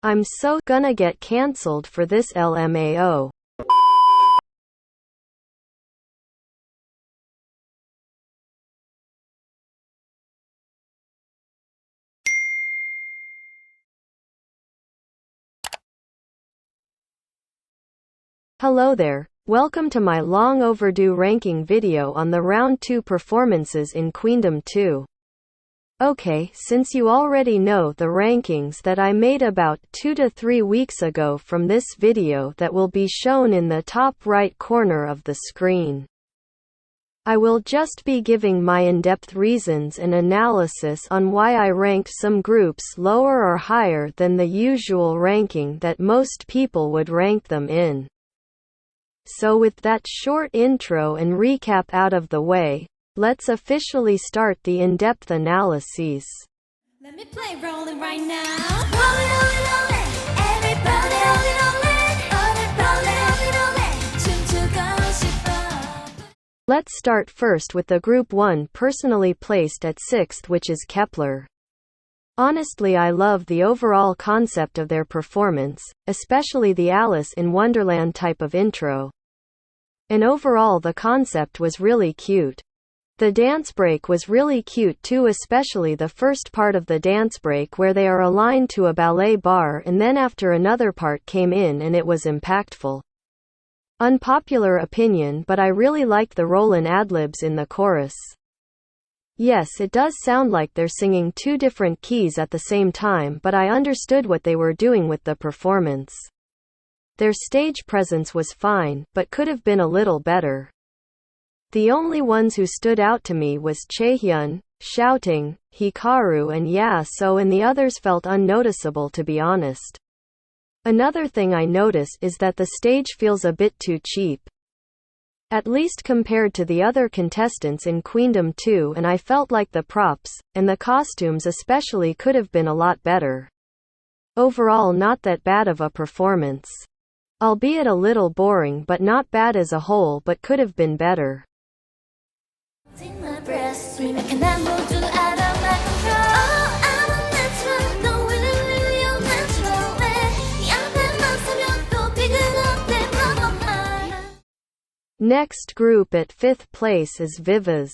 I'm so gonna get cancelled for this LMAO. Hello there, welcome to my long overdue ranking video on the round 2 performances in Queendom 2. Okay, since you already know the rankings that I made about 2 to 3 weeks ago from this video that will be shown in the top right corner of the screen. I will just be giving my in-depth reasons and analysis on why I ranked some groups lower or higher than the usual ranking that most people would rank them in. So with that short intro and recap out of the way, let's officially start the in-depth analyses. Let me play rolling right now. Rolling, rolling, rolling. Everybody rolling, rolling. Rolling, rolling, rolling. 춤추고 싶어. Let's start first with the group 1 personally placed at 6th, which is Kep1er. Honestly, I love the overall concept of their performance, especially the Alice in Wonderland type of intro. And overall the concept was really cute. The dance break was really cute too, especially the first part of the dance break where they are aligned to a ballet bar and then after another part came in and it was impactful. Unpopular opinion, but I really like the roll-in ad-libs in the chorus. Yes, it does sound like they're singing 2 different keys at the same time, but I understood what they were doing with the performance. Their stage presence was fine, but could have been a little better. The only ones who stood out to me was Chaehyun, shouting, Hikaru and So, and the others felt unnoticeable, to be honest. Another thing I notice is that the stage feels a bit too cheap. At least compared to the other contestants in Queendom 2, and I felt like the props, and the costumes especially, could have been a lot better. Overall, not that bad of a performance. Albeit a little boring, but not bad as a whole, but could have been better. Next group at 5th place is VIVIZ.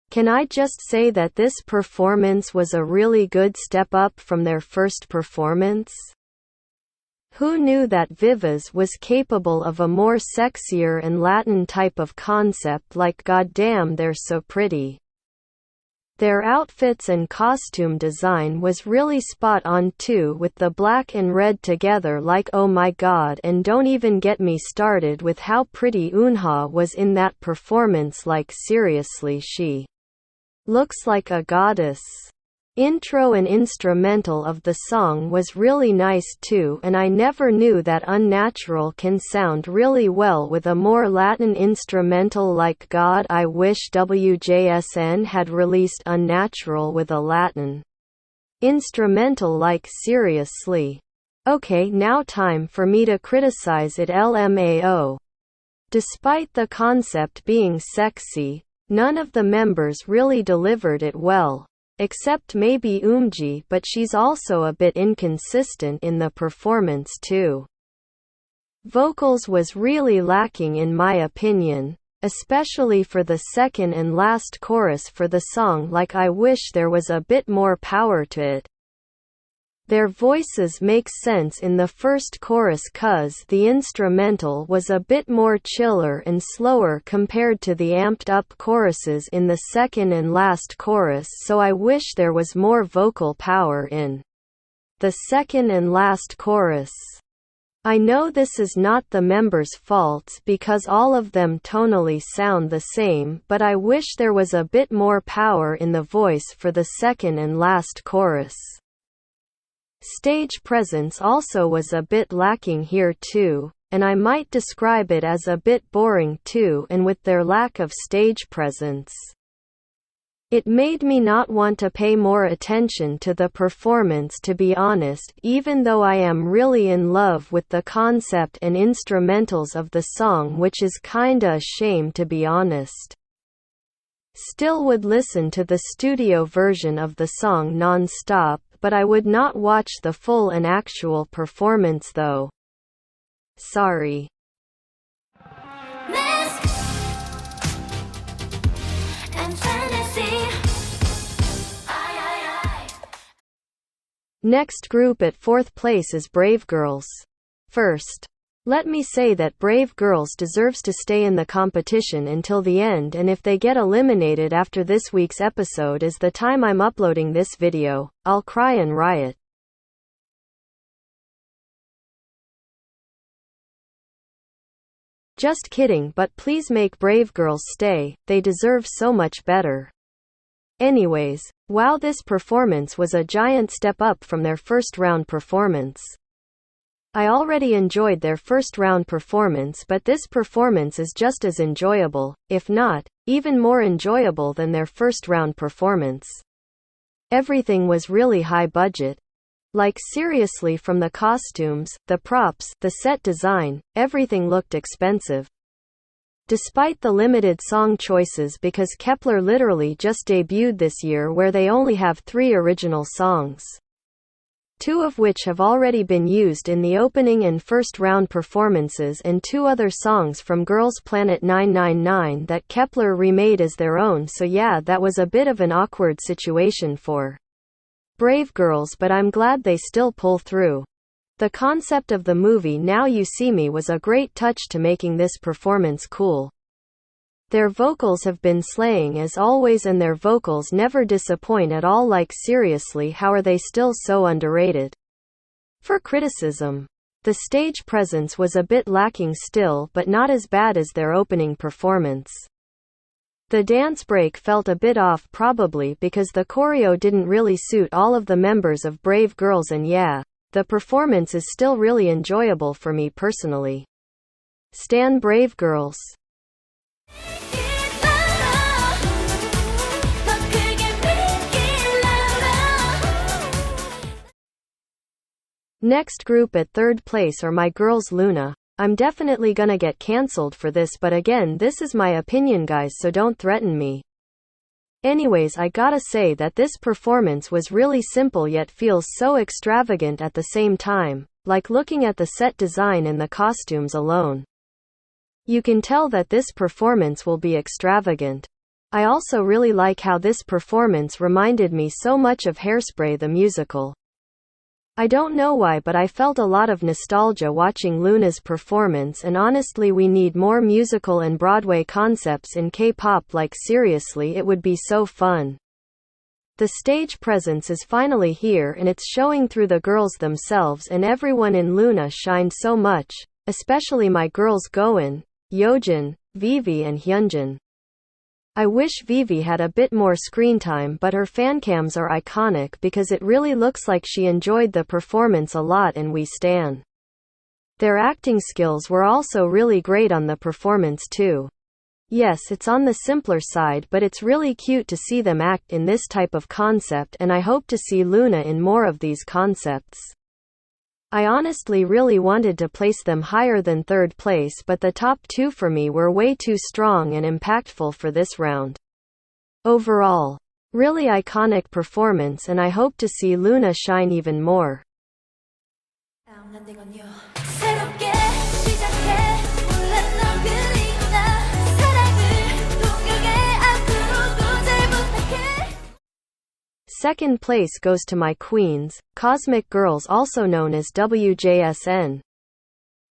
Can I just say that this performance was a really good step up from their first performance? Who knew that VIVIZ was capable of a more sexier and Latin type of concept? Like, goddamn, they're so pretty. Their outfits and costume design was really spot on too, with the black and red together, like, oh my god. And don't even get me started with how pretty Eunha was in that performance, like seriously, she looks like a goddess. Intro and instrumental of the song was really nice too, and I never knew that Unnatural can sound really well with a more Latin instrumental. Like, God, I wish WJSN had released Unnatural with a Latin instrumental, like seriously. Okay, now time for me to criticize it. LMAO. Despite the concept being sexy, none of the members really delivered it well. Except maybe Eumji, but she's also a bit inconsistent in the performance too. Vocals was really lacking in my opinion, especially for the second and last chorus for the song. Like, I wish there was a bit more power to it. Their voices make sense in the first chorus cause the instrumental was a bit more chiller and slower compared to the amped up choruses in the second and last chorus, so I wish there was more vocal power in the second and last chorus. I know this is not the members' faults because all of them tonally sound the same, but I wish there was a bit more power in the voice for the second and last chorus. Stage presence also was a bit lacking here too, and I might describe it as a bit boring too, and with their lack of stage presence, it made me not want to pay more attention to the performance, to be honest, even though I am really in love with the concept and instrumentals of the song, which is kinda a shame, to be honest. Still would listen to the studio version of the song non-stop, but I would not watch the full and actual performance though. Sorry. Mask and fantasy. Next group at 4th place is Brave Girls. First, let me say that Brave Girls deserves to stay in the competition until the end, and if they get eliminated after this week's episode is the time I'm uploading this video, I'll cry and riot. Just kidding, but please make Brave Girls stay, they deserve so much better. Anyways, wow, this performance was a giant step up from their first round performance. I already enjoyed their first round performance, but this performance is just as enjoyable, if not, even more enjoyable than their first round performance. Everything was really high budget. Like seriously, from the costumes, the props, the set design, everything looked expensive. Despite the limited song choices, because Kep1er literally just debuted this year where they only have 3 original songs. 2 of which have already been used in the opening and first round performances, and 2 other songs from Girls' Planet 999 that Kep1er remade as their own, so yeah, that was a bit of an awkward situation for Brave Girls, but I'm glad they still pull through. The concept of the movie Now You See Me was a great touch to making this performance cool. Their vocals have been slaying as always, and their vocals never disappoint at all. Like seriously, how are they still so underrated? For criticism, the stage presence was a bit lacking still, but not as bad as their opening performance. The dance break felt a bit off, probably because the choreo didn't really suit all of the members of Brave Girls, and yeah, the performance is still really enjoyable for me personally. Stan Brave Girls. Next group at 3rd place are my girls LOONA. I'm definitely gonna get cancelled for this, but again, this is my opinion guys, so don't threaten me. Anyways, I gotta say that this performance was really simple yet feels so extravagant at the same time, like looking at the set design and the costumes alone. You can tell that this performance will be extravagant. I also really like how this performance reminded me so much of Hairspray the musical. I don't know why, but I felt a lot of nostalgia watching LOONA's performance, and honestly we need more musical and Broadway concepts in K-pop. Like seriously, it would be so fun. The stage presence is finally here, and it's showing through. The girls themselves and everyone in LOONA shined so much, especially my girls Goin, Yeojin, Vivi and Hyunjin. I wish Vivi had a bit more screen time, but her fancams are iconic because it really looks like she enjoyed the performance a lot, and we stan. Their acting skills were also really great on the performance too. Yes, it's on the simpler side, but it's really cute to see them act in this type of concept, and I hope to see LOONA in more of these concepts. I honestly really wanted to place them higher than 3rd place, but the top 2 for me were way too strong and impactful for this round. Overall, really iconic performance, and I hope to see LOONA shine even more. Second place goes to my queens, Cosmic Girls, also known as WJSN.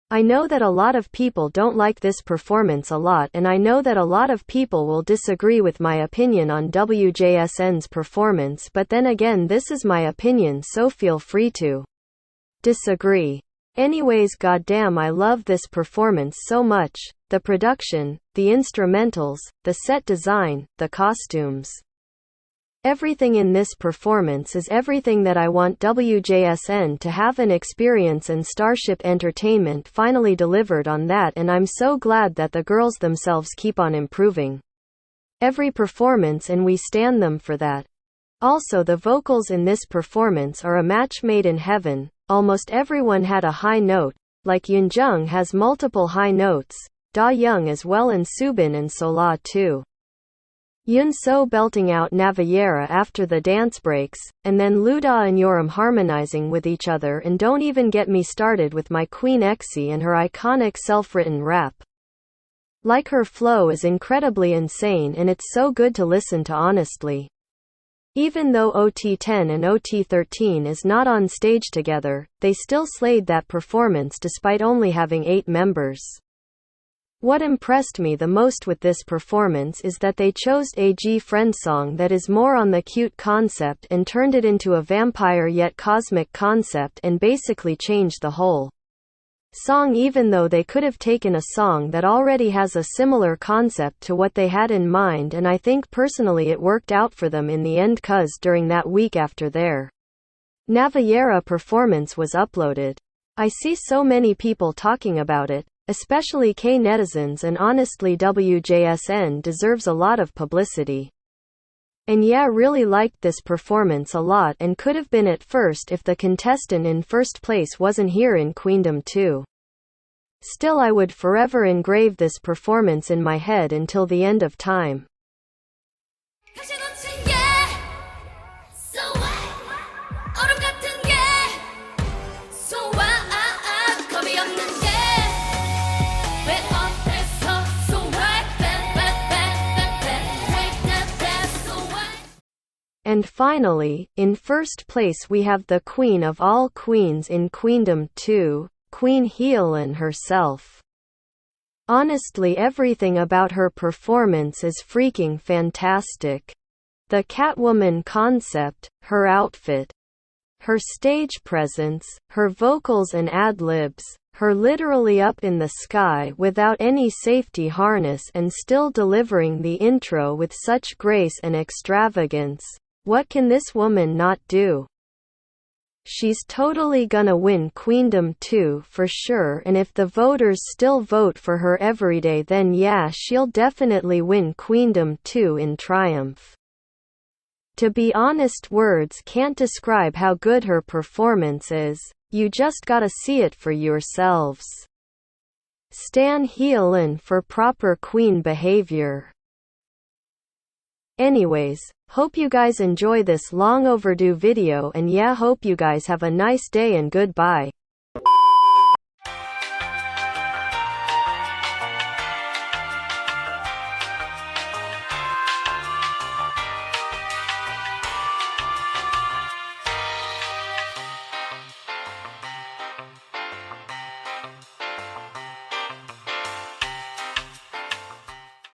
I know that a lot of people don't like this performance a lot, and I know that a lot of people will disagree with my opinion on WJSN's performance, but then again, this is my opinion, so feel free to disagree. Anyways, goddamn, I love this performance so much. The production, the instrumentals, the set design, the costumes. Everything in this performance is everything that I want WJSN to have an experience, and Starship Entertainment finally delivered on that, and I'm so glad that the girls themselves keep on improving every performance, and we stan them for that. Also, the vocals in this performance are a match made in heaven. Almost everyone had a high note, like Yoonjung has multiple high notes, Da Young as well, and Subin and Sola too. Yoonso belting out Naviera after the dance breaks, and then Luda and Yoram harmonizing with each other, and don't even get me started with my queen Exy and her iconic self-written rap. Like, her flow is incredibly insane and it's so good to listen to, honestly. Even though OT10 and OT13 is not on stage together, they still slayed that performance despite only having 8 members. What impressed me the most with this performance is that they chose a GFRIEND song that is more on the cute concept and turned it into a vampire yet cosmic concept and basically changed the whole song, even though they could have taken a song that already has a similar concept to what they had in mind, and I think personally it worked out for them in the end, cause during that week after their Naviera performance was uploaded, I see so many people talking about it, especially K-netizens, and honestly WJSN deserves a lot of publicity. And yeah, really liked this performance a lot and could have been at first if the contestant in first place wasn't here in Queendom 2. Still, I would forever engrave this performance in my head until the end of time. And finally, in first place we have the queen of all queens in Queendom 2, Queen Hyolyn herself. Honestly, everything about her performance is freaking fantastic. The Catwoman concept, her outfit, her stage presence, her vocals and ad-libs, her literally up in the sky without any safety harness and still delivering the intro with such grace and extravagance. What can this woman not do? She's totally gonna win Queendom 2 for sure, and if the voters still vote for her everyday, then yeah, she'll definitely win Queendom 2 in triumph. To be honest, words can't describe how good her performance is, you just gotta see it for yourselves. Stan Hyolyn for proper queen behavior. Anyways, hope you guys enjoy this long overdue video, and yeah, hope you guys have a nice day and goodbye.